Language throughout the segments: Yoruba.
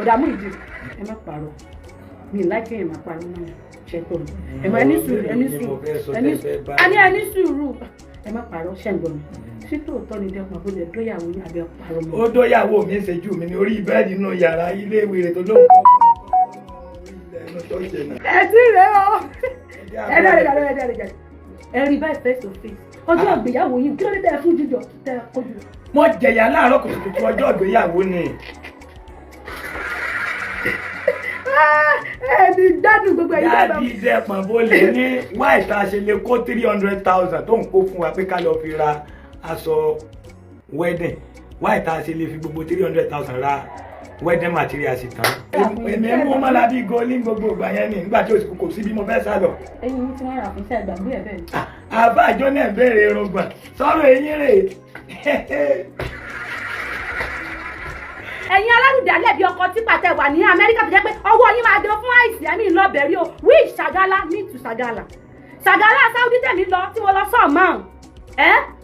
Ọ̀dà Muhydeen ẹ má parọ́ mi like ẹ má parọ́ mọ́ ṣe tó ẹ má ní sùúrù ẹni sùúrù ẹ má parọ́ ṣe ń gbọ́ mi sí tòótọ́ ni dẹ́kun àbúlé dóyàwó ní abẹ́ parọ́ mi. Ó dóyàwó mi ṣẹ́jú mi ní orí bẹ́ẹ̀dì nínú yàrá ilé ìwé rẹ̀ tó lóun kọ́ ẹ ti rẹ ọ ẹ rí báyìí face to face ọjọ́ ìgbéyàwó yìí kí ló dé tẹ́ fún jíjọ tẹ́ kojú. Mo jẹ̀yà láàárọ̀ kùtùkùtù ọjọ́ ìgbéyàwó ni. Ẹni gbádùn gbogbo ẹ̀yìn dáadáa. Dáàdì Dẹ́pọ̀n bó lè ní wáì tá a ṣe lè kó 300,000 tó ń kó fún wa pé ká lọ fi ra aṣọ wedding wáì tá a ṣe lè fi gbogbo 300,000 ra wedding materials tán. Èmi mú mọ́lá bí gólí gbogbo ìgbà yẹn ni nígbà tí o kò sí bí mo fẹ́ sá lọ. Ẹyin mi tí wọ́n rà fún iṣẹ́ ìgbàgbé ẹ̀ bẹ́ẹ̀ ni. Àbájọ náà béèrè irùngbọ̀n sọ̀rọ̀ eyín rè. Ẹ̀yin alárùndálẹ̀ bí ọkọ tí pàtẹ wà ní Amẹ́ríkà tó jẹ́ pé ọwọ́ yín máa dán fún àìsí ẹ̀mí ìlọbẹ̀rí o which Sagala mean to Sagala Saudi tẹ̀mí lọ tí mo lọ sọ̀ mọ́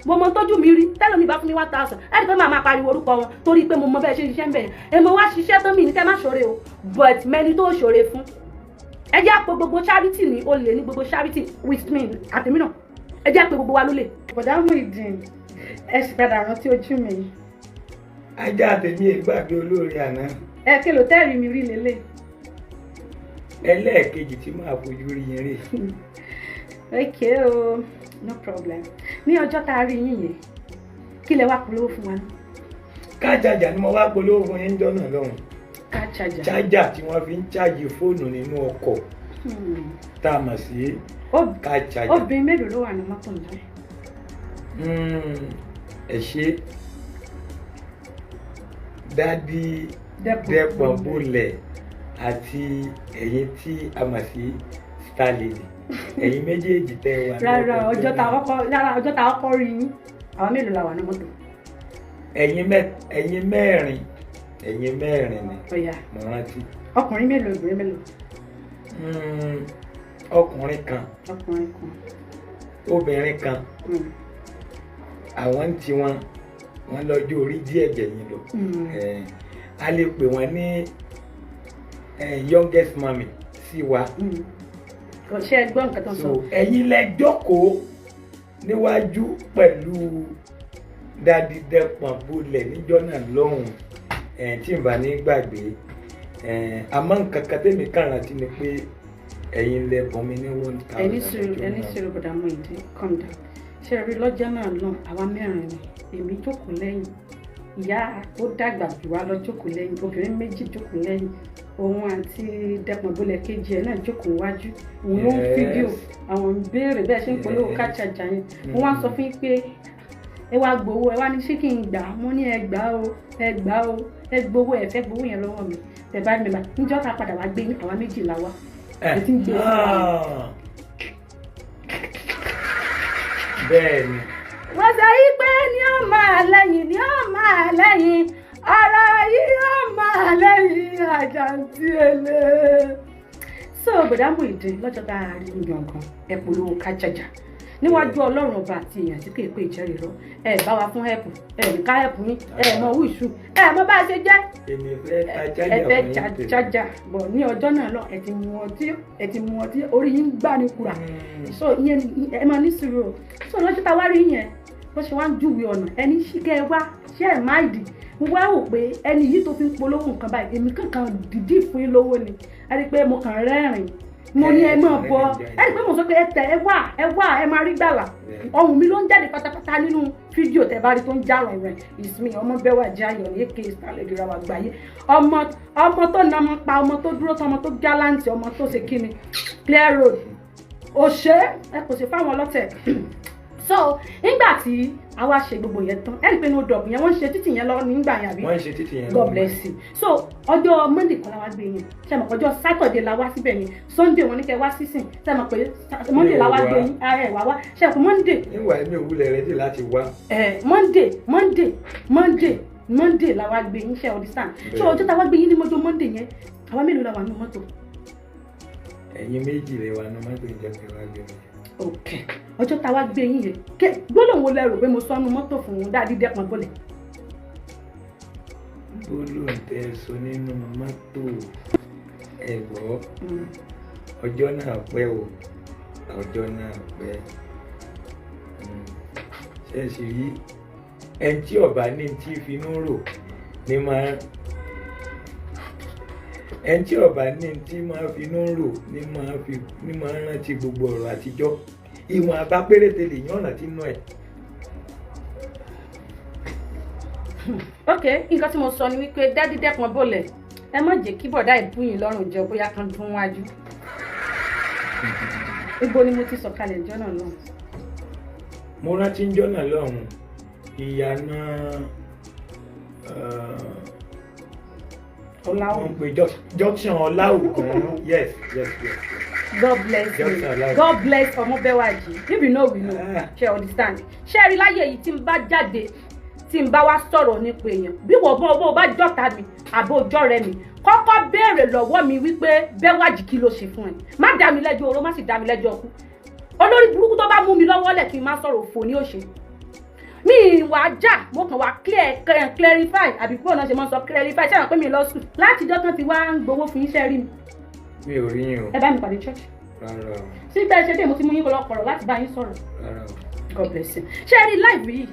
mo mọ tójú mi rí tẹ́lẹ̀ mi bá fún mi 1,000 ẹ̀rí pé màá máa pariwo orúkọ wọn torí pé mo mọ bẹ́ẹ̀ ṣe ṣiṣẹ́ ń bẹ̀ yẹn mo wá ṣiṣẹ́ tó mi ní kẹ́ má ṣoore o but mẹ́ni tó ṣoore fún ẹ jẹ́ àpò gbogbo charity ní o lè ní gbogbo charity with me àtẹ̀mí náà ẹ jẹ́ àpò gbogbo wa ló lè. Bọ̀dá Muhydeen ẹ sì padà rántí ojú mi. Ajá àtẹ̀mí ìgbàgbé olóore àná. Ẹ kí ló tẹ́rì mi rí lélẹ̀. Ẹlẹ́ẹ̀kejì tí máa fojú rí yẹn rè. Okay o, no problem. Ní ọjọ́ tá a rí yín yẹn, kí lẹ wá polówó fún wa? Kájàjà ni mo wá polówó fún yín jọ́nà lọ́hùn. Kájàjà. Chájà tí wọ́n fi ń chájì fóònù nínú ọkọ̀. Tá a mọ̀ sí kájàjà. Obìnrin mélòó ló wà ní mọ́tò náà? Ẹ ṣe Dádì Dẹ́pọ̀n Bólẹ̀ àti ẹ̀yin tí a mọ̀ sí Starlady. Ẹ̀yin méjèèjì tẹ́ wà. Rárá ọjọ́ tá ọkọ̀ rí yín àwọn mélòó la wà ní mọ́tò? Ẹ̀yin mẹ́rin ni. Ọ̀yà. Mo rántí. Ọkùnrin mélòó obìnrin mélòó? Ọkùnrin kan. Obìnrin kan. Àwọn tí wọ́n lọ́jọ́ orí díẹ̀ jẹ̀yìn lọ. A lè pè wọ́n ní youngest mami sí wa. Kò ṣe ẹgbọ́n nǹkan tó ń sọ. Ẹ̀yin lẹ jókòó níwájú pẹ̀lú Dádì Dẹ́pọ̀n Bólẹ̀ níjọ́ náà lọ́hùn tí n bá ní gbàgbé. Àmọ́ nǹkan kan tẹ́mi kàn rántí ni pé ẹ̀yin lẹ bọ́n mi ní 1,000. Ẹni sùúrù Bọ̀dá Muhydeen calm down. Ṣé rí lọ́jọ́ náà náà àwa mẹ́rin ni èmi jókòó lẹ́yìn ìyá ó dàgbà jù wá lọ jókòó lẹ́yìn obìnrin méjì jókòó lẹ́yìn òun àti Dẹ́pọ̀n Bólẹ̀ kejì ẹ̀ náà jókòó wájú òun ló ń fídíò àwọn ìbéèrè bẹ́ẹ̀ ṣe ń polówó kájàjà yẹn mo wá sọ fún yín pé ẹ wá gbowó ẹ wá ní ṣé kí n gbà mo ní ẹ gbà o ẹ gbowó ẹ fẹ́ gbowó yẹn lọ́wọ́ mi tẹ bá mi bá níjọ́ ta padà wá gbé yín àwa méjìlá wa ẹ ti ń gbé bẹ́ẹ̀ ni. Wọ́n sọ yí pé ní ó máa lẹ́yìn ọ̀rọ̀ yìí ó máa lẹ́yìn àjàǹtí ele. So Bọ̀dá Muhydeen lọ́jọ́ tá a rí gangan ẹ polówó kájàjà níwájú Ọlọ́run ọba àti èèyàn tí kò pé ìjẹ́rìí rọ ẹ bá wa fún ẹ̀pù ẹ ní ká ẹ̀pù yín ẹ mọ wíṣù ẹ mọ bá a ṣe jẹ́. Èmi fẹ́ ẹ jájà bọ̀ ní ọjọ́ náà lọ ẹ ti mu ọtí orí yín gbá ní kura so ìyẹn ẹ máa ní sùúrù o so lọ́jọ́ tá a wá rí yẹn bó ṣe wá ń júwe ọ̀nà ẹni ṣíkẹ́ wá ṣe ẹ̀ máìdì mo wá wò pé ẹni yìí tó fi ń polówó nǹkan báyìí èmi kankan dìdí fún yín lówó ni ẹ rí i pé mo kàn rẹ́rìn mo ní ẹ máa bọ ẹ rí i pé mo sọ pé ẹ wá ẹ máa rí gbàlà ohùn mi ló ń jáde pátápátá nínú fídíò tẹ bá rí tó ń já rẹ̀ ìsinmi ọmọ bẹ́wà jáyọ̀ ní èké Starlady ra wà gbáyé ọmọ tó na ọmọ pa ọmọ tó dúró tán ọmọ tó gáláǹtì ọmọ tó ṣe kíni clear road òṣè ẹ kò ṣe fáwọn ọlọ́tẹ̀ so nígbà tí a wá ṣe gbogbo yẹn tán ẹ rí i pé no dog yẹn wọ́n ń ṣe títì yẹn lọ nígbà yẹn àbí wọ́n ń ṣe títì yẹn lọ God bless you so ọjọ́ Monday kan la wá gbé yẹn ṣe mọ̀ ọjọ́ Saturday la wá síbẹ̀ yẹn Sunday wọ́n ní kẹ́ wá sísìn ṣe mọ̀ pé Monday la wá gbé yẹn ẹ wá wá ṣe mọ̀ Monday. níwà ẹ̀mí òwúlẹ̀ rẹ̀ dì láti wá. Monday la wá gbé yín ṣe understand so ọjọ́ tá a wá gbé yín ní mọ́jọ́ Monday yẹn àwa mélòó la wà ní mọ́tò. Ẹ̀yin méjì lè wà ní mọ́tò ìjọba wa gbé mi. Ok ọjọ́ tá a wá gbé yín yẹn gbọ́dọ̀ wo lẹ rò pé mo sọnù mọ́tò fún Dádì Dẹ́pọ̀n Bólẹ̀. gbólóhùn tẹ́ sọ nínú mọ́tò ẹ̀gbọ́ ọjọ́ náà pẹ́ o ọjọ́ náà pẹ́ ṣe é sì rí ẹni tí ọba ní tí finú rò ní máa ẹni tí ọba ní tí máa finú rò ní máa rántí gbogbo ọ̀rọ̀ àtijọ́ ìwọ̀n àbá péréte lè yán ọ̀nà tí nú ẹ̀. ok nǹkan tí mo sọ ni wípé dádì dẹ́kun bọ́lẹ̀ ẹ má jẹ́ kí bọ̀dá ìbúyìn lọ́rùn jẹ bóyá kan dún wájú. ibo ni mo ti sọ̀kalẹ̀ ìjọ náà lọ́hùn. mo rántí ìjọ náà lọ́hùn ìyànà Ọláwù. wọ́n pe junction Ọláwù kan yes. God bless you. God bless Ọmọbẹ́wàjì. If you know we know. Ṣé understand? Ṣé rí láyé yìí tí n bá jáde tí n bá wá sọ̀rọ̀ nípa èèyàn bí wọ́n bọ́ bá jọ́ta mi àbó ọjọ́ rẹ mi kọ́kọ́ béèrè lọ́wọ́ mi wípé Bẹ́wàjì kí ló ṣe fún ẹ má dá mi lẹ́jọ́ oró má sì dá mi lẹ́jọ́ ọkú olórí burúkú tó bá mú mi lọ́wọ́ lẹ̀ kí n má sọ̀rọ̀ òfò ní òṣè mi wà já mo kàn wá clarify àbí kúrò náà ṣe mọ́ sọ clarify ṣé àwọn pé mi lọ sùn láti ìjọ́ tán ti wá ń gbowó fún iṣẹ́ rí mi. mi ò rí yín o. ẹ bá mi pàdé church. rárá o. síta ẹ ṣe dé mo ti mú yín lọ́kọ̀ọ̀rọ̀ láti bá yín sọ̀rọ̀. rárá o. God bless you. ṣé ẹ rí live yìí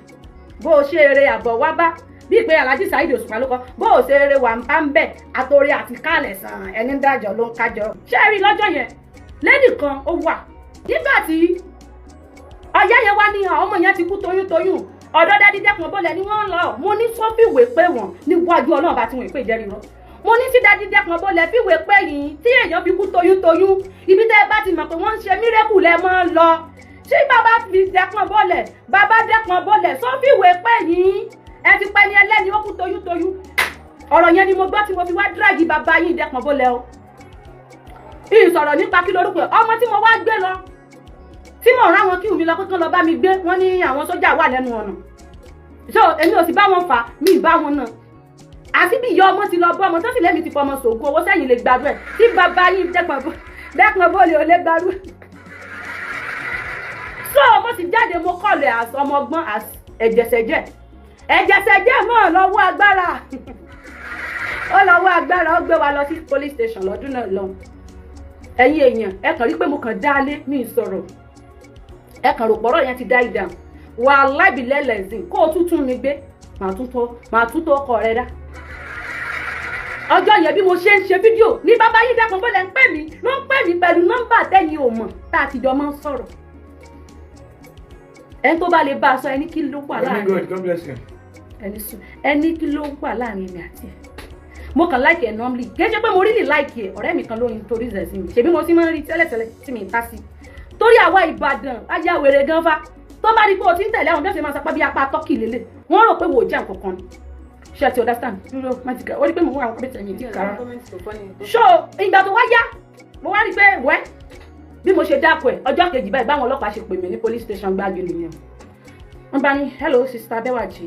bó o ṣe eré àbọ̀ wá bá bíi pé Alhaji Saheed Òṣùpá ló kọ bó o ṣe eré wà ń bá ń bẹ̀ àtòrí àti kálẹ̀ sàn ẹni dájọ́ ló ń kájọ. ṣé ẹ rí lọ́jọ́ yẹn lẹ́nì kan ó wà nígbà tí ọ̀yá yẹn wá ní ọmọ yẹn ti kú toyúntoyún ọ̀dọ́ dádì dẹ́kun bọ́lẹ̀ ni wọ́n lọ mo ní sọ́fìwé pé wọ́n níwájú Ọlọ́run bá ti wọ́n ìpè ìjẹ́rìí rọ mo ní sí dádì dẹ́kun bọ́lẹ̀ fìwé pé yìí tí èèyàn fi kú toyúntoyún ibi tẹ́ ẹ bá ti mọ̀ pé wọ́n ń ṣe mírẹ́kù lẹ́ mọ́ lọ tí bàbá fi dẹ́kun bọ́lẹ̀ bàbá dẹ́kun bọ́lẹ̀ sọ́fìwé pé yìí ẹ ti pẹ́ ní ẹlẹ́ni ó kú toyúntoyún ọ̀rọ̀ yẹn ni mo gbọ́ tí mo fi wá díràgì bàbá yìí dẹ́kun bọ́lẹ̀ o ìsọ̀rọ̀ nípa kí lorúkọ ọmọ tí mo wá gbé lọ tí mo rán wọn kí omi lọ pé kán lọ bá mi gbé wọn ní àwọn sójà wà lẹ́nu ọ̀nà so èmi ò sì bá wọn fà mí bá wọn náà àti bí ìyá ọmọ ti lọ bọ́ ọmọ tó sì lẹ́mi ti fọmọ sògùn owó sẹ́yìn lè gbàdúrà tí bàbá yìí dẹ́kun bọ́ọ̀lì ò lè gbàdúrà so mo sì jáde mo kọ̀lù ọmọ ọgbọ́n ẹ̀jẹ̀sẹ̀jẹ̀ mọ́ lọ́wọ́ agbára ó lọ́wọ́ agbára ó gbé wa lọ sí police station lọ́dún náà lọ ẹ̀yin èèyàn ẹ kàn rí pé mo kàn dálé mi sọ̀rọ̀ ẹ kàn rò pọ̀rọ̀ yẹn ti dá ìdá wà láìbílẹ̀ lẹ́sìn kó o tún mi gbé màá tún tó ọkọ rẹ dá ọjọ́ yẹn bí mo ṣe ń ṣe fídíò ní bàbá yìí dẹ́kun bọ́lẹ̀ ń pè mí ló ń pè mí pẹ̀lú nọ́mbà tẹ́yìn ò mọ̀ tá a ti jọ máa ń sọ̀rọ̀ ẹni tó bá lè bá a sọ ẹni kí ló wà láàrin ẹni kí ló wà láàrin mi àti ẹ mo kàn like ẹ normally gẹ́gẹ́ pé mo really like ẹ ọ̀rẹ́ mi kan ló introduce ẹ sí mi ṣebí mo ti máa ń rí tẹ́lẹ̀tẹ́lẹ̀ tí mi ń ta sí torí àwa Ìbàdàn ajá wèrè gan fa tó bá rí pé o ti ń tẹ̀lé àwọn bí wọ́n ṣe máa sapá bí apá tọ́kì lélẹ̀ wọ́n rò pé wò ó jẹ́ nǹkan kan ṣe ti understand dúró májìká ó rí pé mo wá àwọn kọ́mẹ́tì ẹ̀yìn ìdíkàrà so ìgbà tó wá yá mo wá rí pé wẹ́ bí mo ṣe dákọ̀ ẹ̀ ọjọ́ kejì báyìí báwọn ọlọ́pàá ṣe pè mí ní police station gbági nìyẹn wọ́n bá ní hello sister Bẹ́wàjì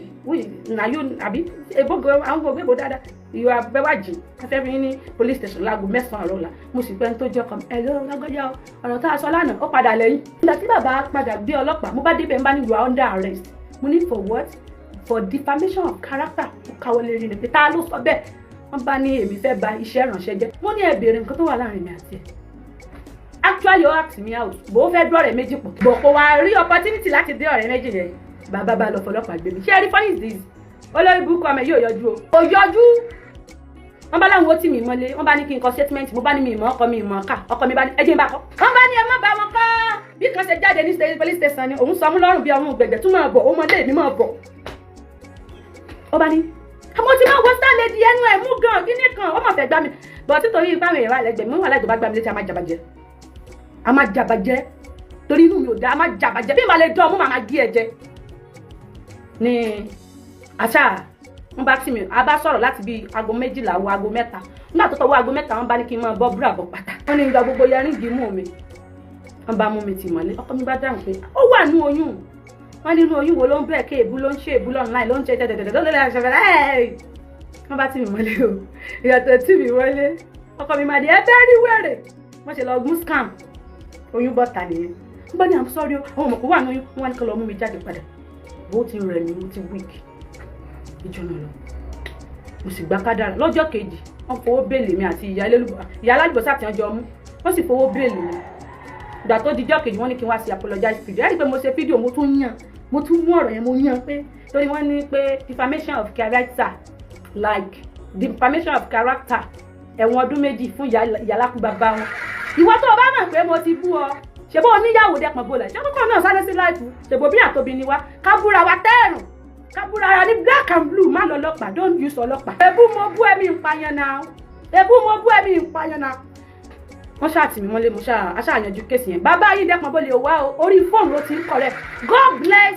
na you àbí ebogo àwọn gbogbo ebo dáadáa you are Bẹ́wàjì afẹ́fẹ́ yín ní police station láago 9 àárọ̀ la mo sì pẹ́ tó jẹ́ kan hello lágbájá ọ̀rọ̀ tá a sọ lánàá ó padà lẹ́yìn nígbà tí bàbá padà gbé ọlọ́pàá mo bá débẹ̀ ń bá ní you are under arrest mo ní for what for defamation of character ó káwọ́ lérí ni pé tá ló sọ bẹ́ẹ̀ wọ́n bá ní èmi fẹ́ bà iṣẹ́ ìrànṣẹ́ jẹ́ mo ní ẹ béèrè nǹkan tó wà láàrin mi àti ẹ̀ actually ó ask me out bó fẹ́ dún ọ̀rẹ́ méjì pọ̀ bọ̀ kò wá rí opportunity láti dé ọ̀rẹ́ méjì yẹn bàbá bá lọ fọlọ́pàá gbé mi ṣé rí funny is this olórí burúkú ọmọ yóò yọjú o yọjú wọ́n bá láwọn ó tì mí mọ́lé wọ́n bá ní kí n kọ statement mo bá ní mi ìmọ̀ ọkọ mi ìmọ̀ ọkà ọkọ mi bá ní ẹjẹ́ ń bá kọ́ wọ́n bá ní ẹ má bá wọn kọ́ bí kan ṣe jáde ní police station ni òun sọ mú lọ́rùn bí ọmọ gbẹ̀gbẹ̀ tún máa bọ̀ ó mọ lé mi máa bọ̀ ó bá ní àmọ́ tí máa wọ star lady ẹnu ẹ̀ mú gan kíní kan ó mọ̀ fẹ́ gbá mi bọ̀ títorí ipá mi ìwà lẹ́gbẹ̀ẹ́ mi wà láì tó bá gbá mi létí a máa jàbàjẹ́ torí inú mi ò dá a máa jàbàjẹ́ bí màá lè dán ọmú màá gé ẹ jẹ ní àṣà wọn bá tì mí a bá sọ̀rọ̀ láti bí aago 12 wo aago 3 nígbà tó tọwọ́ aago 3 wọn bá ní kí n máa bọ́ búrà bọ́ pátá wọn ní ìgbà gbogbo yẹrí ìdí mú mi wọn bá mú mi tì mọ́lé ọkọ mi bá dáhùn pé ó wà nú oyún wọn nínú oyún wo ló ń bẹ́ẹ̀ ké èbú ló ń ṣe èbú online ló ń ṣe dẹ́dẹ́dẹ́dẹ́ lọ́lẹ́ àṣẹfẹ́ wọn bá tì mí mọ́lé o ìyàtọ̀ tì mí wọlé ọkọ mi máa di ẹ bẹ́ẹ̀ rí wẹ̀rẹ̀ wọ́n ṣe lọ gún scam oyún bọ́ta nìyẹn wọ́n bá ní I'm sorry àwọn ọmọ kò wà ní oyún wọn ní kí lọ mú mi jáde padà bó ti rẹ̀ mí mo ti weak ìjọ náà lọ mo sì gba kádàrá lọ́jọ́ kejì wọ́n fowó bẹ́ẹ̀lì mi àti ìyá alálùbọ́sà tí wọ́n jọ mú wọ́n sì fowó bẹ́ẹ̀lì mi ìgbà tó dijọ́ kejì wọ́n ní kí n wá sí apologize video ẹ̀rí pé mo ṣe fídíò mo tún mú ọ̀rọ̀ yẹn mo yàn pé torí wọ́n ní pé defamation of character like defamation of character ẹ̀wọ̀n ọdún 2 fún ìyálákú bàbá wọn ìwọ tó o bá mọ̀ pé mo ti bú ọ ṣèbó oníyàwó dẹ́pọ̀ bọ́lá ṣé kókó náà sáré sí láìpù ṣèbó bí àtòbí ni wá kábúra wa tẹ́ẹ̀rùn kábúra ara ní black and blue má lọ ọlọ́pàá don't use ọlọ́pàá. ebú mo bú ẹ̀mí ìpààyàn náà wọ́n ṣáàtì mi mọ́lé mo ṣáàyànjú kéèsì yẹn bàbá yìí dẹ́pọ̀ bọ́lá wá orí fóònù ló ti ń kọ̀rẹ́ God bless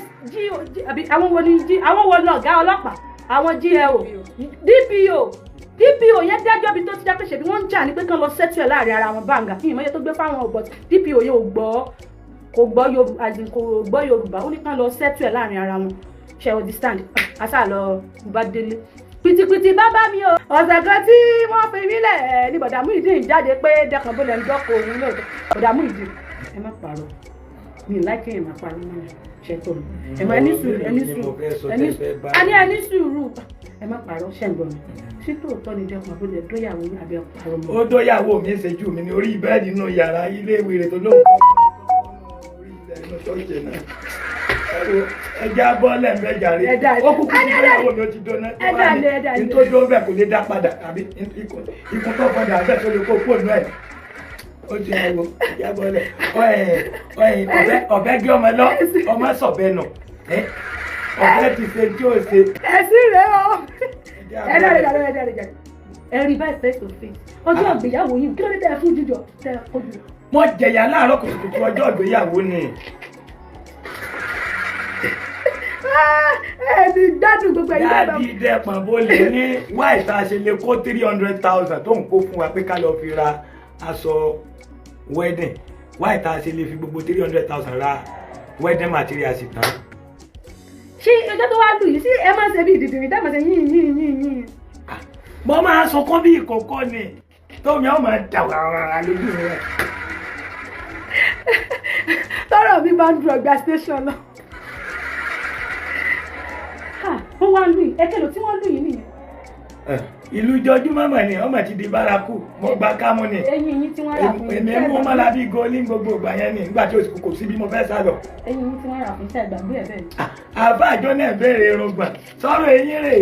àwọn wo ni ọ̀gá ọlọ́pàá àwọn GLO DPO yẹn dájọ́ bí tó ti jẹ́ pé ṣèbí wọ́n ń jà ní pé kán lọ sẹ́tù ẹ̀ láàrin ara wọn báńgà kí ìmọ̀ye tó gbé fáwọn ọ̀bọ̀ DPO yẹn kò gbọ́ Yorùbá ó ní kán lọ sẹ́tù ẹ̀ láàrin ara wọn ṣe understand àṣà lọ bá délé pìtìpìtì bàbá mi o ọ̀sẹ̀ kan tí wọ́n fi mí lẹ̀ ní bọ̀dà Muhydeen jáde pé dẹ́kan bó lẹ̀ ń dọ́kọ̀ òun lóòótọ́ bọ̀dà Muhydeen ẹ má parọ́ mi láìpẹ́ yẹn má parọ́ mọ́ ṣètò ẹ má ní sùúrù ẹ má parọ́ ṣẹ́ǹgbọ́n mi sí tòótọ́ ni dẹ́kun àbúlé dóyàwó ní abẹ́ parọ́ mọ́. ó dóyàwó mi ṣẹ́jú mi ní orí bẹ́ẹ̀dì nínú yàrá ilé ìwé rẹ̀ tó lóun kọ́ orí ilẹ̀ inú ṣọ́ọ̀ṣì náà ẹja bọ́ọ̀lẹ̀ ń bẹ jàre ó kúkú ní ìyàwó mi ó ti dóná ní tó dó bẹ́ẹ̀ kò lè dá padà àbí ikú tó padà bẹ́ẹ̀ tó lè kó fóònù ẹ̀ ó ti ẹ̀wọ̀ ẹja bọ́ọ̀lẹ̀ ọ̀bẹ gé ọmọ lọ ọmọ sọ̀bẹ nù ọ̀bẹ ti ṣe tí ó ṣe. ẹ̀sìn rẹ̀ o ẹ̀rí báyìí face to face ọjọ́ ìgbéyàwó yìí kí ló dé tẹ́ fún jíjọ tẹ́ ojú. mo jẹ̀yà láàárọ̀ kùtùkùtù ọjọ́ ìgbéyàwó ni. ẹni gbádùn gbogbo ẹ̀yìn bẹ́ẹ̀. dáàdi dẹ́pọ̀n bó lè ní wáì tá a ṣe lè kó 300,000 tó ń kó fún wa pé ká lọ fi ra aṣọ wedding wáì tá a ṣe lè fi gbogbo 300,000 ra wedding materials tán. ṣé ọjọ́ tó wá lù yìí sí ẹ máa ṣe bí ìdìdìrín dáàmú ṣe yín. mo máa sunkún bí ìkòkò ni tómi ọmọ dà wàrà lójú rẹ. tọrọ mi bá ń dùn ọgbà station lọ. wọ́n wá lù yìí ẹ̀kẹ́lò tí wọ́n lù yìí nìyẹn. ìlú jọjúmọ́ mọ̀ ni ọmọ ti di bárakú mo gba kámú ni. ẹyin yín tí wọ́n rà fún èmi mú mọ́lá bí gólí gbogbo ìgbà yẹn ni nígbà tí kò sí bí mo fẹ́ sá lọ. ẹyin yín tí wọ́n rà fún iṣẹ́ ìgbàgbé ẹ̀ bẹ́ẹ̀. àbá àjọ náà béèrè irùngbọ̀n sọ̀rọ̀ eyín rè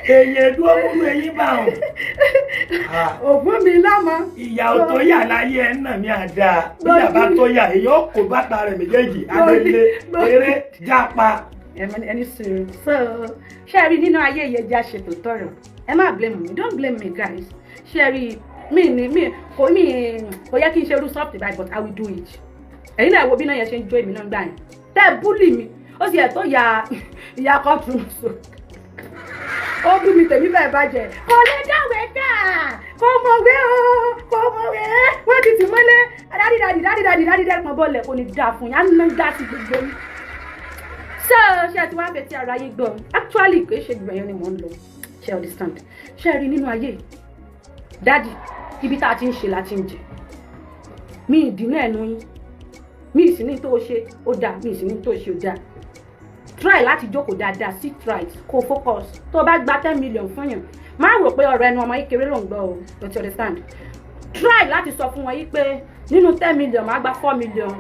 èyí dúró múlò eyín bá wọn. òfin mi lámọ. ìyàwó tó yà láyé ẹ̀ náà mi àdá bí yàrá tó yà èyí ó kó bàtà rẹ̀ méjèèjì adélé eré jápa. ẹni sùúrù so ṣé ẹ rí nínú ayé ìyẹjà ṣètò tọrọ ẹ má blame me don't blame me guys ṣé ẹ rí kò yẹ kí n ṣe irú soft báyìí but I will do it. ẹ̀yin náà wo bí náà yẹn ṣe ń jó èmi náà gbà yẹn tẹ́ búlì mi ó sì yẹ tó ya ìyá kọ́tù so ó bú mi tèmi fẹ́ bàjẹ́ kò lè dáwé dà kò mọ̀wé wọ́n ti tì mọ́lé dádì pọ̀ bọ́ọ̀lẹ̀ kò ní dà fún yà ń ná dá sí gbogbo mi. ṣé ti wá fẹ́ tí ara yé gbọ́ actually kò ṣe gbìyànjú ni mò ń lọ ṣe understand ṣé rí nínú ayé dádì ibi tá a ti ń ṣe la ti ń jẹ mi ìdínà ẹnu yín mi ìsìn ní tó o ṣe ó dáa mi ìsìn ní tó o ṣe ó dáa try láti jókòó dáadáa sit right kó focus tó o bá gba 10 million fún yàn má rò pé ọ̀rọ̀ ẹnu ọmọ yìí kéré ló ń gbọ́ o you understand try láti sọ fún wọn yìí pé nínú 10 million má gba 4 million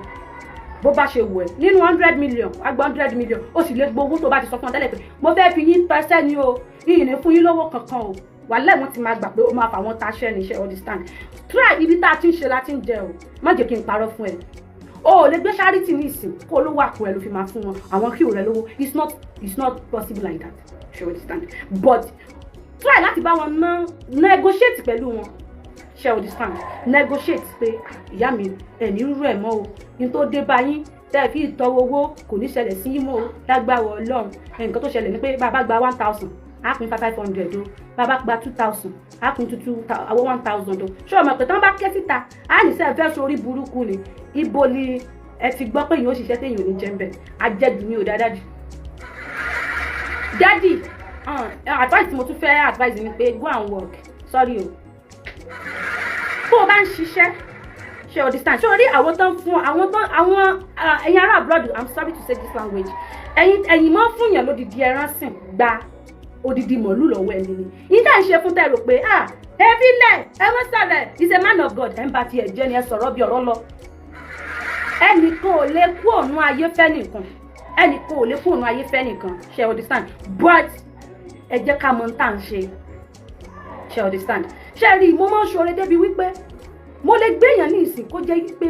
bó bá ṣe wù ẹ́ nínú 100 million má gba 100 million ó sì lè gbowó tó bá ti sọ fún wọn tẹ́lẹ̀ pé mo fẹ́ fi yín pẹ́sẹ́ ni o yìí ní fún yín lówó kankan o wàhálà wọn ti máa gbà pé ó máa fà wọn taṣẹ́ níṣẹ́ understand try ibi tá a ti ń ṣe la ti ń jẹ o má jẹ́ kí n parọ́ fún ẹ o lè gbé charity ní ìsìn kó ló wà kó ẹ ló fi máa fún wọn àwọn kí ò rẹ lówó it's not possible like that you understand but try láti bá wọn negotiate pẹ̀lú wọn ṣe understand negotiate pé ìyá mi ẹ̀mí rú ẹ̀ mọ́ o ní tó dé bá yín tẹ́ ẹ fi ìtọ́wọ́ owó kò ní ṣẹlẹ̀ sí yín mọ́ o lágbára Ọlọ́run nǹkan tó ṣẹlẹ̀ ni pé bàbá gba 1,000 á pín 500 o bàbá gba 2,000 á pín 1,000 o ṣé o mọ̀ pé tí wọ́n bá ké síta á ní sẹ́ẹ̀ fẹ́ sórí burúkú ni ibo ni ẹ ti gbọ́ pé èèyàn ó ṣiṣẹ́ téèyàn ò ní jẹ́ ń bẹ̀ ajẹ́dùn ní o dáadáa dádì advice tí mo tún fẹ́ advice ni pé go and work sorry o bó o bá ń ṣiṣẹ́ ṣe o distance ṣé o rí àwọn tó ń fún àwọn ẹ̀yin ará abroad I'm sorry to say this language ẹ̀yin máa ń fún yàn lódìdí ẹran sìn gba odidi mọ̀lú lọ́wọ́ ẹni ni yín tá ń ṣe fún tẹ̀rọ pé ẹbílẹ̀ ẹwọ́n sọ̀rọ̀ is a man of God ẹ̀ ń bá tiẹ̀ jẹ́ ni ẹ sọ̀rọ̀ bí ọ̀rọ̀ lọ. ẹnìkan ò lè kú òun ayé fẹ́ nìkan ẹnìkan ò lè kú òun ayé fẹ́ nìkan ṣe understand but ẹ jẹ́ ká mọ̀ tá à ń ṣe understand ṣe rí mo máa ń ṣoore débi wípé mo lè gbéyàn ní ìsìn kó jẹ́ wípé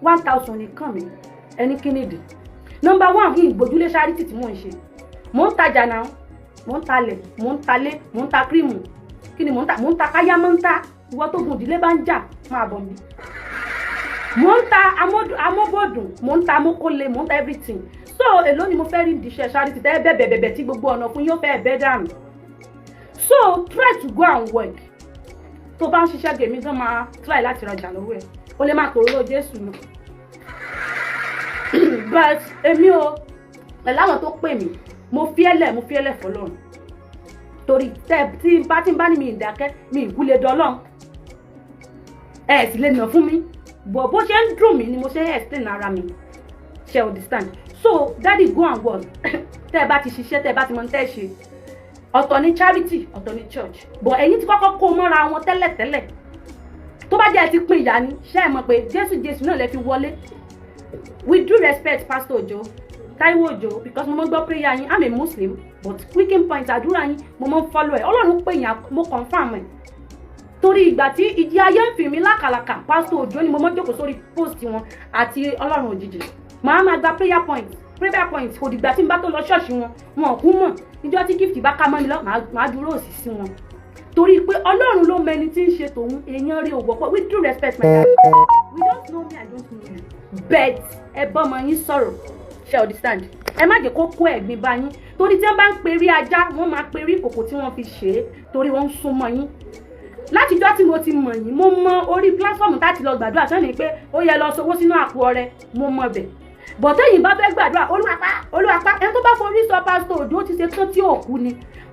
1000 nìkan mi ẹni kínìdì number 1 yìí gbójúlé charity tí mò ń ṣe mò ń tajà náà mò ń talẹ̀ mò ń talé mò ń ta kírímù kí ni mò ń ta káyá mò ń ta ìwọ tó gùn ìdílé bá ń jà máa bọ̀ mí mò ń ta amóbòdùn mò ń ta amókólé mò ń ta everything so èló ni mo fẹ́ rí ìdíṣẹ́ charity tẹ́ bẹ́ẹ̀ tí gbogbo ọ̀nà fún yóò fẹ́ bẹ́ẹ̀ dànù so try to go and work tó bá ń ṣiṣẹ́ gèmí gan máa try láti rajà lọ́wọ́ ẹ̀ o lè máa tòró Jésù náà but èmi o pẹ̀lú àwọn tó pè mí mo fi ẹlẹ̀ fọlọ́run torí tí n bá ní mi ìdákẹ́ mi ìkúlẹ̀ dọ́lọ́run ẹ̀ sì lè nà fún mi bó ṣe ń dùn mí ni mo ṣe ń explain ara mi ṣe understand so daddy go and work tẹ́ ẹ bá ti ṣiṣẹ́ tẹ́ ẹ bá ti mọ tẹ́ ẹ ṣe ọ̀tọ̀ ní charity ọ̀tọ̀ ní church but ẹ̀yin ti kọ́kọ́ kó mọ́ra wọn tẹ́lẹ̀tẹ́lẹ̀ tó bá jẹ́ ẹ ti pín ìyá ni ṣé ẹ mọ̀ pé Jésù náà lè fi wọlé with due respect Pastor Ojo Taiwo Ojo because mo mọ gbọ́ prayer yín I'm a Muslim but weekend point àdúrà yín mo mọ follow ẹ̀ Ọlọ́run pè yín mo confirm ẹ̀ torí ìgbà tí ìjì ayé ń fi mí lákàlàkà Pastor Ojo ni mo mọ jókòó sórí post wọn àti Ọlọ́run òjijì màá máa gba prayer point kò dìgbà tí n bá tó lọ ṣọ́ọ̀ṣì wọn kú mọ̀ níjọ́ tí gift bá ká mọ́ mi lọ màá dúró òsì sí wọn torí pé Ọlọ́run ló mẹni tí ń ṣe tòun èèyàn rí òwò pọ̀ with due respect my dad we don't know me I don't know you but ẹ bọ́ ọmọ yín sọ̀rọ̀ ṣe understand ẹ má jẹ́ kó kó ẹ̀gbin bá yín torí tí wọ́n bá ń perí ajá wọ́n máa perí kòkò tí wọ́n fi ṣe é torí wọ́n ń sún mọ́ yín látijọ́ tí mo ti mọ̀ yín mo mọ orí platform láti lọ gbàdúrà sọ́ni pé ó yẹ lọ sowó sínú àpò ọrẹ mo mọ bẹ̀ bọ̀tẹ́yìn bá fẹ́ gbàdúrà olúwapá ẹni tó bá forí sọ Pastor Ojo ti ṣe tán tí ò kú ni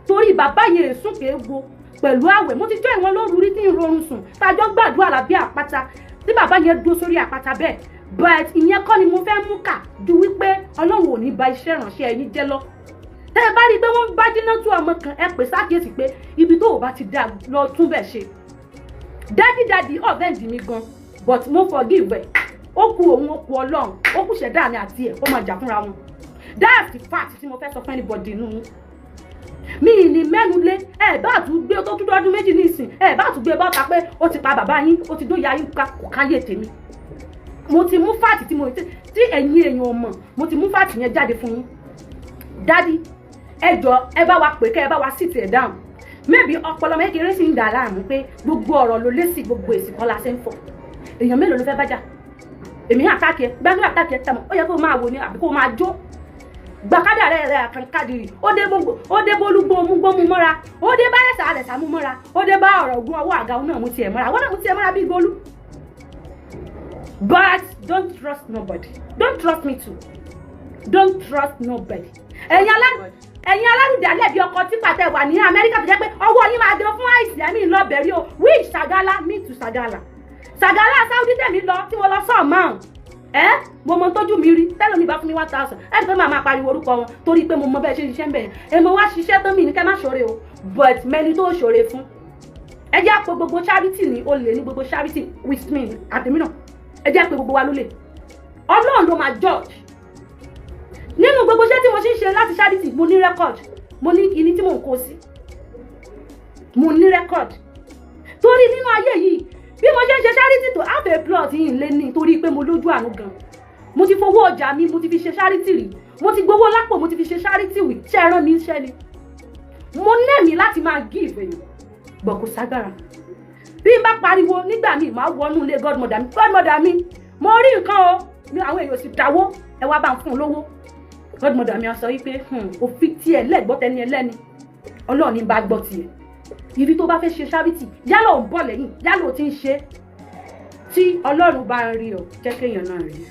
torí bàbá yẹn èsùn kéego pẹ̀lú àwẹ̀ mo ti jọ ìwọ̀n lóru rí tí ń rọrùn sùn tájọ́ gbàdúrà lábẹ́ àpáta tí bàbá yẹn dó sórí àpáta bẹ́ẹ̀ but ìyẹn kọ́ ni mo fẹ́ mú kà ju wípé Ọlọ́run ò ní ba iṣẹ́ ìránṣẹ́ ẹ̀yin jẹ́ lọ tẹ́ ẹ bá rí i pé wọ́n bá dínà tó ọmọ kan ẹ pè sákìyèsí pé ibi tó o bá ti dá lọ tún bẹ̀ ṣe dádì ọ̀vẹ́ǹdì mi gan but mo forgive ẹ̀ ó kù òun ó kù Ọlọ́run ó kù ṣẹ̀dá mi àti ẹ̀ ó máa jà fúnra wọn that's the fact tí mo fẹ́ sọ fún anybody nínú mi ní mẹ́nu lé ẹ bá tún gbé tó tún dọ́dún méjì ní ìsìn ẹ bá tún gbé bọ́ta pé ó ti pa bàbá yín ó ti dóyà yín kò káyé tèmi mo ti mú fáàtì tí ẹ̀yin èèyàn mọ̀ mo ti mú fáàtì yẹn jáde fún yín dádì ẹ jọ ẹ bá wa pè kẹ́ ẹ bá wa sit ẹ̀ down maybe ọpọlọ mékeré sì ń dà láàmú pé gbogbo ọ̀rọ̀ ló lé sí gbogbo èsì kọ́ la ṣe ń fọ̀ èèyàn mélòó ló fẹ́ bá jà èmi àtàkì ẹ gbẹ́nu àtàkì ẹ tẹ̀mọ̀ ó yẹ kó máa wò ní àbí kó máa jó gbàkádà rẹ̀ àkànkádìrì ó dé bólúgbó omúgbómú mọ́ra ó dé bá rẹ̀sà mú mọ́ra ó dé bá ọ̀rọ̀ ogun ọwọ́ àga náà mú tiẹ̀ mọ́ra àwọn náà mú tiẹ̀ mọ́ra bí gbólú. But don't trust nobody. Don't trust me too. Don't trust nobody. Ẹ̀yin alárùdálẹ̀ bí ọkọ tí pàtẹ wà ní Amẹ́ríkà tó jẹ́ pé ọwọ́ yín máa dán fún àìsí ẹ̀mí lọ́bẹ̀rí o. Which Sagala me to Sagala. Sagala Saudi tẹ̀mí lọ tí mo lọ sọ mọ́ mo mọ tójú mi rí tẹ́lẹ̀ mi bá fún mi 1000 ẹni pé màá pariwo orúkọ wọn torí pé mo mọ bẹ́ẹ̀ ṣe ṣiṣẹ́ ń bẹ̀ ẹ̀ mo wá ṣiṣẹ́ tán mi ní kẹ́ má ṣoore o but mẹ́ni tó ṣoore fún ẹ jẹ́ àpò gbogbo charity ní olè ní gbogbo charity with me àtẹ̀mí náà ẹ jẹ́ pé gbogbo wa ló lè Ọlọ́run ló máa judge nínú gbogbo iṣẹ́ tí mo ṣe ń ṣe láti charity mo ní record mo ní ìní tí mò ń kó sí mo ní record torí nínú ayé yìí bí mo ṣe ń ṣe charity tó half a plot yìí lé ní torí pé mo lójú àánú gan mo ti fowó ọjà mi mo ti fi ṣe charity rí mo ti gbowó lápò mo ti fi ṣe charity wì ṣe ẹran mi iṣẹ́ ni mo lẹ́mìí láti máa give èèyàn bọ̀ kò ságbára bí n bá pariwo nígbà míì máa wọnú ilé godmother mi mo rí nǹkan o ní àwọn èèyàn sì dáwó ẹ wá bá ń fún un lówó godmother mi sọ wípé òfin tiẹ̀ lẹ́gbọ́ tẹni ẹlẹ́ni Ọlọ́run ní bá gbọ́ tiẹ̀ ibi tó bá fẹ́ ṣe charity yálà ò ń bọ̀ lẹ́yìn yálà ò ti ń ṣe tí Ọlọ́run bá ń rí ọ jẹ́ kéèyàn náà rí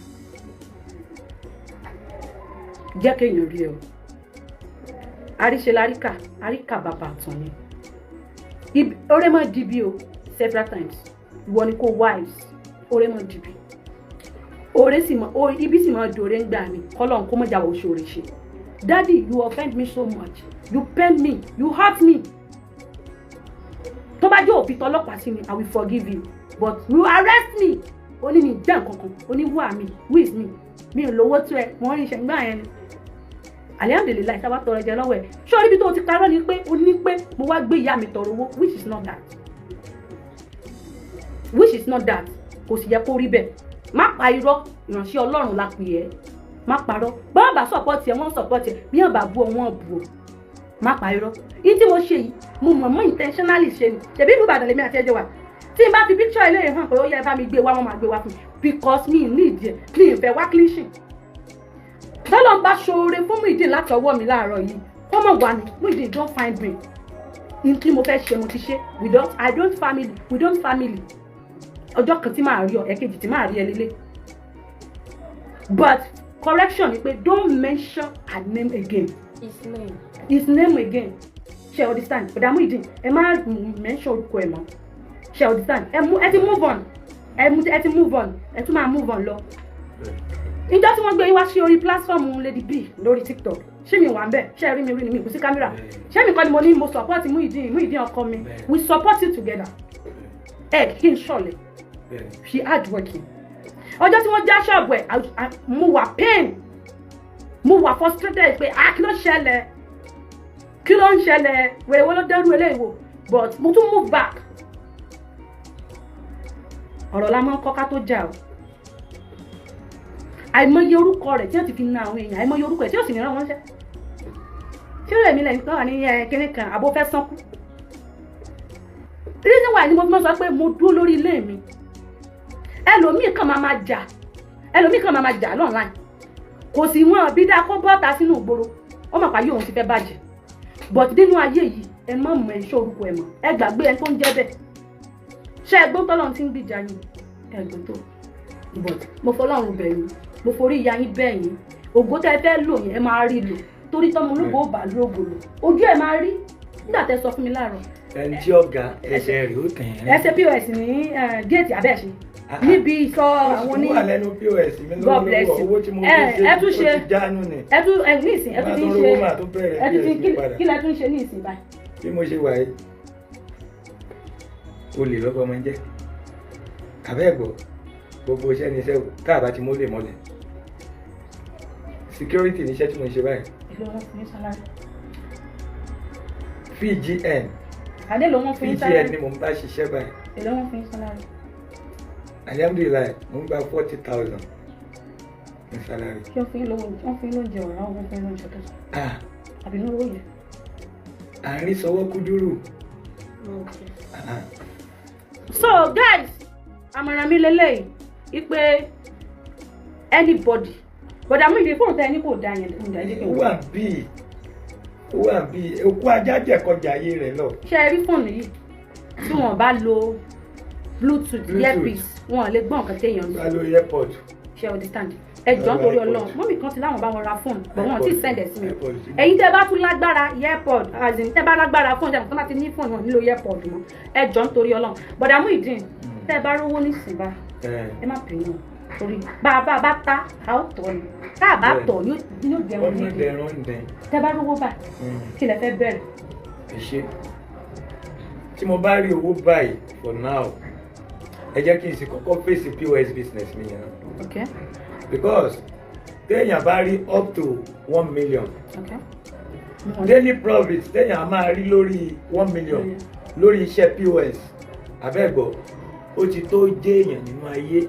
jẹ́ kéèyàn rí ọ àríṣe àríkà bàbá àtàn ni oore mọ́ dìbí o several times ìwọ ni kò wise oore mọ́ dìbí oore sì mọ́ ibi sì mọ́ dòre ń gbà mí kọ́lọ́n kó mọ́ jà wọ́n ṣòro ṣe Daddy, you offend me so much. You pain me. You hurt me. Tó bá jẹ́ òfin tọlọ́pàá sí mi, I will forgive you. But you arrest me. Ó ní mi jẹ́ nǹkankan. Ó ní who are me? Who is me? Mi ò lówó tó ẹ. Wọ́n rí iṣẹ́ gbá yẹn ni. Alhamdulillah, tá bá tọrọ jẹ lọ́wọ́ ẹ̀. Ṣé orí bí tó ti parọ́ ni pé ó ní pé mo wá gbé ìyá mi tọrọ owó, which is not that. Which is not that. Kò sì yẹ kó rí bẹ́ẹ̀. Má pa irọ́, ìránṣẹ́ Ọlọ́run la pè ẹ́. Má parọ́. Bá bá support ẹ, wọ́n support ẹ. Bí wọ́n bá bú ọ, wọ́n bú ọ. Má pa irọ́. Yìí tí mo ṣe yìí, mo mọ̀ intentionally ṣe ni. Ṣebí ìlú Ìbàdàn lèmi àti ẹjọ́ wa. Tí n bá fi picture ilé yẹn hàn pé ó yẹ bá mi gbé wá, wọ́n máa gbé wá fún mi. Because mi need ẹ̀, mi ìfẹ́ wá clean. Tọ́lọ́ ń bá ṣoore fún Muhydeen láti ọwọ́ mi láàárọ̀ yìí. Kọ́mọ̀ wà ní Muhydeen don't find me. In tí mo fẹ́ ṣe mo ti ṣe. We don't family. Ọjọ́ kan tí máa rí ọ, ẹ̀kejì tí máa rí ẹ lélẹ̀. But correction ni pé don't mention her name again. His name again. Ṣé understand? But Muhydeen, ẹ má mention orúkọ ẹ̀ mọ́. Ṣé understand? Ẹ ti move on. Ẹ ti move on. Ẹ tún máa move on lọ. Ìjọ́ tí wọ́n gbé yín wá sí orí platform Lady B lórí TikTok. Ṣé mi wà ń bẹ̀? Ṣé ẹ rí mi ni mi kò sí kámẹ́rà? Ṣé mi kọ́ ni mo ní mo support Muhydeen ọkọ mi? We support you together. Ẹ kí n ṣọ̀lẹ̀. She hard working. Ọjọ́ tí wọ́n já ṣọ́ọ̀bù ẹ̀, mo wà pain. Mo wà frustrated pé kí ló ṣẹlẹ̀? Kí ló ń ṣẹlẹ̀? Wèrè wo ló dẹ́rù eléyìí wò? But mo tún move back. Ọ̀rọ̀ la máa ń kọ́ ká tó jà o. Àìmọye orúkọ rẹ̀ tí wọ́n ti fi na àwọn èèyàn, àìmọye orúkọ rẹ̀ tí ó sì ní rán wọn ṣẹ́. Ṣé ó rẹ̀ mí lẹ́yìn tó wà ní kíní kan àbó fẹ́ sánkú? Reason why ni mo fi máa sọ pé mo dúró lórí ilé mi. Ẹlòmíì kan máa jà online. Kò sí wọn bí dá kó bọ́ta sínú ìgboro. Ó mọ̀ pa yóò ti fẹ́ bàjẹ́. But nínú ayé yìí, ẹ má mọ ẹ̀ṣọ́ orúkọ ẹ̀ mọ̀. Ẹ gbàgbé ẹni tó ń jẹ́ bẹ́ẹ̀. Ṣé ẹgbọ́n tọ́lọ́run ti ń gbìjà yín? Ẹgbọ́n tó. But mo fọlọ́run bẹ̀ yín. Mo forí ìyá yín bẹ̀ yín. Ògo tẹ́ fẹ́ lò yẹn ẹ máa rí lò. Torí tọ́mọ ológo ò bá lógo lò. Ojú ẹ̀ máa rí. Nígbà tẹ́ sọ fún mi láàárọ̀. Ẹni tí ọ̀gá ẹsẹ̀ rẹ̀ ó tẹ̀ ẹ́. Ẹsẹ̀ POS ní géètì abẹ́ẹ̀ṣe. Níbi ìsọ àwọn ní. Wà lẹ́nu POS mi lọ́wọ́ owó tí mo fi ṣe ó ti jánu ni. Ní ìsìn ẹ tún ti ń ṣe. Kí lẹ tún ṣe ní ìsìn báyìí? Bí mo ṣe wà yìí, olè lọ́kọ́ ọmọ jẹ́. Àbẹ́ẹ̀gbọ́, gbogbo iṣẹ́ ni iṣẹ́ káàbá ti mọ́lẹ̀ mọ́lẹ̀. Security ni iṣẹ́ tí mo ṣe báyìí. Èló wọn fún yín sálárì? VGN. Adé ló wọ́n fún yín sálárì? VGN ni mo ń bá ṣiṣẹ́ báyìí. Èló wọn fún yín sálárì? Alhamdulillah, mo ń gba 40,000 ní sálárì. Ṣé wọ́n fún yín lóúnjẹ ọ̀rá wọ́n fún yín lóúnjẹ tó sọ? Àbí ní owó yẹn? Àárín sọwọ́ kúdúrú. So guys, àmọ̀ràn mi lélẹ́yìí wípé anybody bọ̀dà Muhydeen fóònù tẹ́ ẹni kò dá yẹn lóúnjẹ ẹ̀jẹ̀ kí n wà bí òkú ajá jẹ̀kọjà ayé rẹ̀ lọ. Ṣé ẹ rí fóònù yìí tí wọ́n bá lo Bluetooth earpiece wọn lè gbọ́ nǹkan téèyàn ń sọ. Bá lo airpod. Ṣé o understand? Ẹjọ́ nítorí Ọlọ́run mọ́mì kan ti láwọn bá wọn ra fóònù but wọn ti send ẹ̀ sí mi. Ẹ̀yin tẹ́ bá tún lágbára earpod as in tẹ́ bá lágbára fóònù ṣàkóso láti ní fóònù wọn nílò earpod mọ́. Ẹjọ́ nítorí Ọlọ́run bọ̀dà Muhydeen tẹ́ bá rówó nísìnyí bá ẹ má pè é torí bá a ta a ó tọ̀ ni tá a bá tọ̀ yóò dẹrùn níbi tẹ́ bá rówó bá kí lẹ fẹ́ bẹ̀rẹ̀. Ẹ ṣe tí mo bá rí owó báyìí for now ẹ jẹ́ kí n sì kọ́kọ́ fèsì POS business mi yẹn. Okay. Because téèyàn bá rí up to 1 million daily profit téèyàn máa rí lórí 1 million lórí iṣẹ́ POS abẹ́gbọ́ ó ti tó jẹ́ èèyàn nínú ayé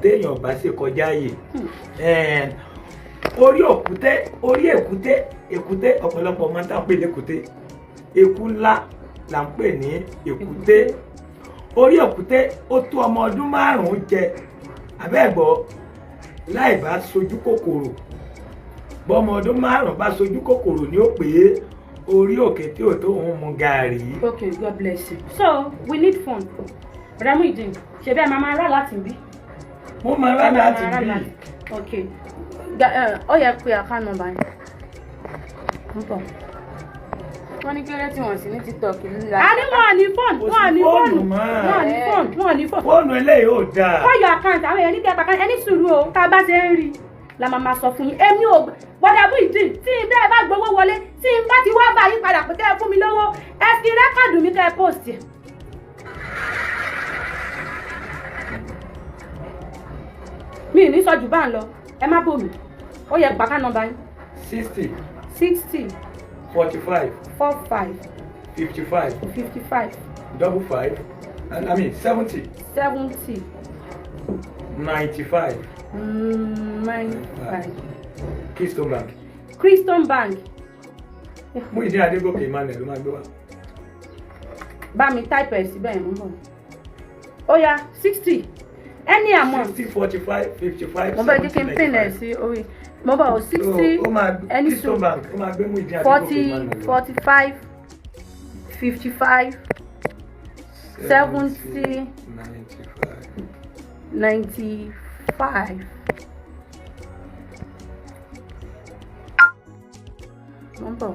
téèyàn bá ṣe kọjá yìí orí èkúté ọ̀pọ̀lọpọ̀ máa ń tà pé lẹ́kúté eku ńlá là ń pè ní èkúté orí èkúté ó tó ọmọ ọdún 5 jẹ abẹ́gbọ́ láì bá sojú kòkòrò bọ́mọ ọdún 5 bá sojú kòkòrò ni ó pè é orí òkè tí ò tó òun mu gààrí. Okay, God bless you. So we need phone. Bọ̀dà Muhydeen ṣe bẹ́ẹ̀ máa rà láti bí. Mo máa rà láti bí. Okay. Ó yẹ pé account number yẹn. Wọ́n ní kéré tí wọ́n sì ní TikTok nílá. A ní wọ́n ní fóònù. Fóònù eléyìí ò dáa. Kọ́ yọ account àwọn èèyàn ní kẹta kan ẹni sùúrù o tá a bá ṣe ń rí. la máa sọ fún yín èmi ò bọ́dà Muhydeen tí n bẹ́ẹ̀ bá gbowó wọlé tí n bá ti wá bá yín padà pé kẹ́ ẹ fún mi lówó ẹ fi rẹ́kọ̀dù mi kẹ́ ẹ post ẹ̀. mi ì ní sọ jù bá ń lọ ẹ má bò mí ó yẹ gbàká nọ́mbà yín. 60 45 45 55 55 55 and I mean 70 95 95 Keystone Bank. Muhydeen Adégòkè Emmanuel ló máa gbé wá. bá mi type ẹ̀ síbẹ̀ ń bọ̀ ó yá 60 any amount 60 45 55 mo bá jẹ́ kí n pin ẹ̀ sí orí mo bá 60 any Keystone Bank ó máa gbé Muhydeen 40 45 55 70 95 Mọ̀nbọ̀.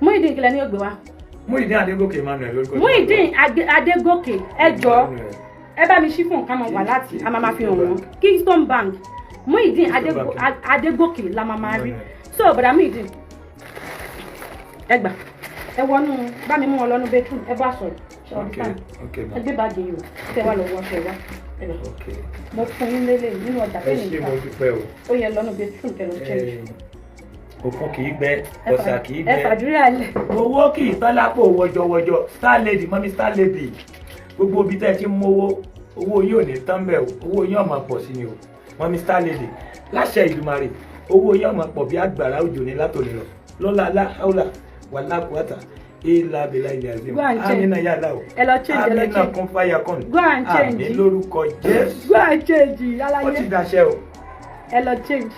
Muhydeen kílẹ̀ ní ògbé wa. Muhydeen Adégòkè Emmanuel lórúkọ. Muhydeen Adégòkè ẹ jọ̀ọ́ ẹ bá mi ṣí fún nǹkan wà láti a máa fi hàn wọ́n. Keystone Bank Muhydeen Adégòkè la máa rí. So bọ̀dà Muhydeen ẹ gbà ẹ wọnú bá mi mú wọn lọ́nu bedroom ẹ bá sọ̀rọ̀ ẹ gbé báàgì yìí o tẹ wá lọ wọṣọ ìwá mo fún yín lélẹ̀ nínú ọjà tẹ́lẹ̀ nípa ó yẹ lọ́nu bedroom tẹ̀lé change. Òkun kì í gbẹ ọ̀sà kì í gbẹ ẹ fàdúrà lẹ̀. owó kì í tán lápò wọjọwọjọ star lady mọ́mí star lady gbogbo ibi tẹ́ ẹ ti mú owó yóò ní tán bẹ́ẹ̀ o owó yóò máa pọ̀ sí ni o mọ́mí star lady láṣẹ Ìdùmarè owó yóò máa pọ̀ bí àgbàrá òjò ní látòní lọ lọ́la aláhàúlà wàlákùátà ìlà bìlà ilẹ̀ àzìm àmínà yàrá o àmínà kún fáyà kún àmín lórúkọ Jésù go and change alaye ó ti dàṣẹ o ẹ lọ change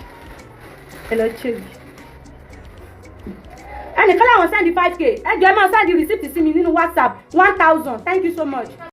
ẹnìkan láwọn send 5k ẹ jọ̀ọ́ ẹ máa send receipt sí mi nínú WhatsApp 1000 thank you so much.